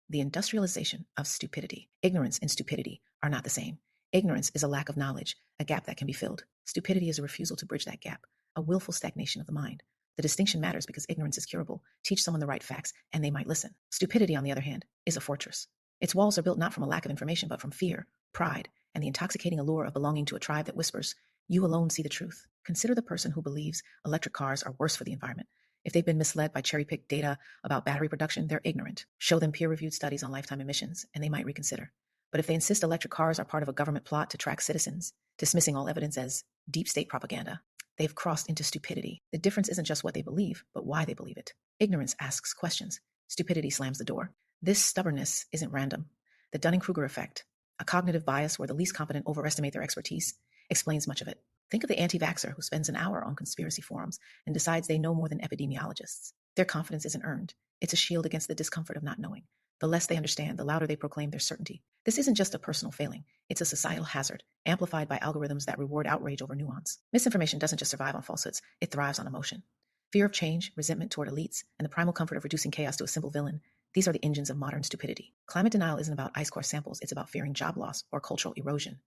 The industrialization of stupidity. Ignorance and stupidity are not the same. Ignorance is a lack of knowledge, a gap that can be filled. Stupidity is a refusal to bridge that gap, a willful stagnation of the mind. The distinction matters because ignorance is curable. Teach someone the right facts, and they might listen. Stupidity, on the other hand, is a fortress. Its walls are built not from a lack of information, but from fear, pride, and the intoxicating allure of belonging to a tribe that whispers, "You alone see the truth." Consider the person who believes electric cars are worse for the environment. If they've been misled by cherry-picked data about battery production, they're ignorant. Show them peer-reviewed studies on lifetime emissions, and they might reconsider. But if they insist electric cars are part of a government plot to track citizens, dismissing all evidence as deep state propaganda, they've crossed into stupidity. The difference isn't just what they believe, but why they believe it. Ignorance asks questions. Stupidity slams the door. This stubbornness isn't random. The Dunning-Kruger effect, a cognitive bias where the least competent overestimate their expertise, explains much of it. Think of the anti-vaxxer who spends an hour on conspiracy forums and decides they know more than epidemiologists. Their confidence isn't earned. It's a shield against the discomfort of not knowing. The less they understand, the louder they proclaim their certainty. This isn't just a personal failing. It's a societal hazard, amplified by algorithms that reward outrage over nuance. Misinformation doesn't just survive on falsehoods. It thrives on emotion. Fear of change, resentment toward elites, and the primal comfort of reducing chaos to a simple villain. These are the engines of modern stupidity. Climate denial isn't about ice core samples. It's about fearing job loss or cultural erosion.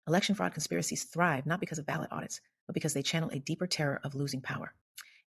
Election fraud conspiracies thrive not because of ballot audits, but because they channel a deeper terror of losing power.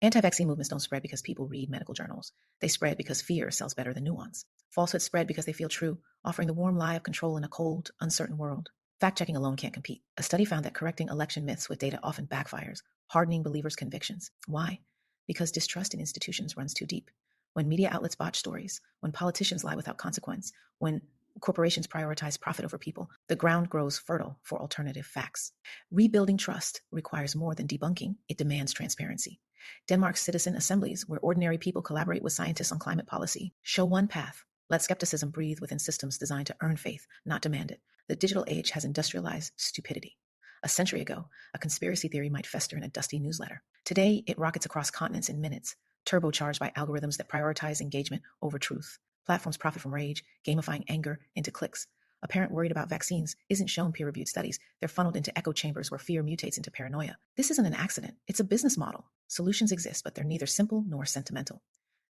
Anti-vaccine movements don't spread because people read medical journals. They spread because fear sells better than nuance. Falsehoods spread because they feel true, offering the warm lie of control in a cold, uncertain world. Fact-checking alone can't compete. A study found that correcting election myths with data often backfires, hardening believers' convictions. Why? Because distrust in institutions runs too deep. When media outlets botch stories, when politicians lie without consequence, when corporations prioritize profit over people, the ground grows fertile for alternative facts. Rebuilding trust requires more than debunking. It demands transparency. Denmark's citizen assemblies, where ordinary people collaborate with scientists on climate policy, show one path. Let skepticism breathe within systems designed to earn faith, not demand it. The digital age has industrialized stupidity. A century ago, a conspiracy theory might fester in a dusty newsletter. Today, it rockets across continents in minutes, turbocharged by algorithms that prioritize engagement over truth. Platforms profit from rage, gamifying anger into clicks. A parent worried about vaccines isn't shown peer-reviewed studies. They're funneled into echo chambers where fear mutates into paranoia. This isn't an accident. It's a business model. Solutions exist, but they're neither simple nor sentimental.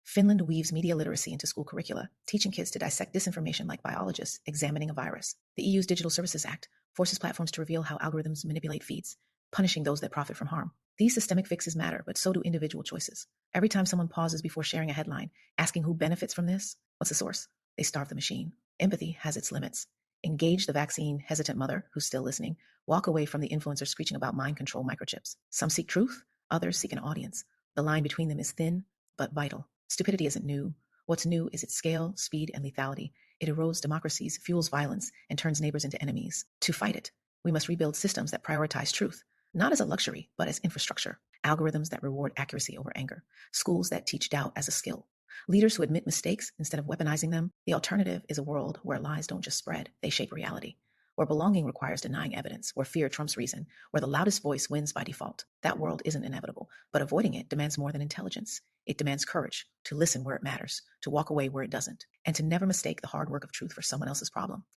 Finland weaves media literacy into school curricula, teaching kids to dissect disinformation like biologists examining a virus. The EU's Digital Services Act forces platforms to reveal how algorithms manipulate feeds, punishing those that profit from harm. These systemic fixes matter, but so do individual choices. Every time someone pauses before sharing a headline, asking who benefits from this, what's the source? They starve the machine. Empathy has its limits. Engage the vaccine hesitant mother who's still listening. Walk away from the influencer screeching about mind control microchips. Some seek truth, others seek an audience. The line between them is thin, but vital. Stupidity isn't new. What's new is its scale, speed, and lethality. It erodes democracies, fuels violence, and turns neighbors into enemies. To fight it, we must rebuild systems that prioritize truth, not as a luxury, but as infrastructure. Algorithms that reward accuracy over anger. Schools that teach doubt as a skill. Leaders who admit mistakes instead of weaponizing them. The alternative is a world where lies don't just spread, they shape reality. Where belonging requires denying evidence, where fear trumps reason, where the loudest voice wins by default. That world isn't inevitable, but avoiding it demands more than intelligence. It demands courage to listen where it matters, to walk away where it doesn't, and to never mistake the hard work of truth for someone else's problem.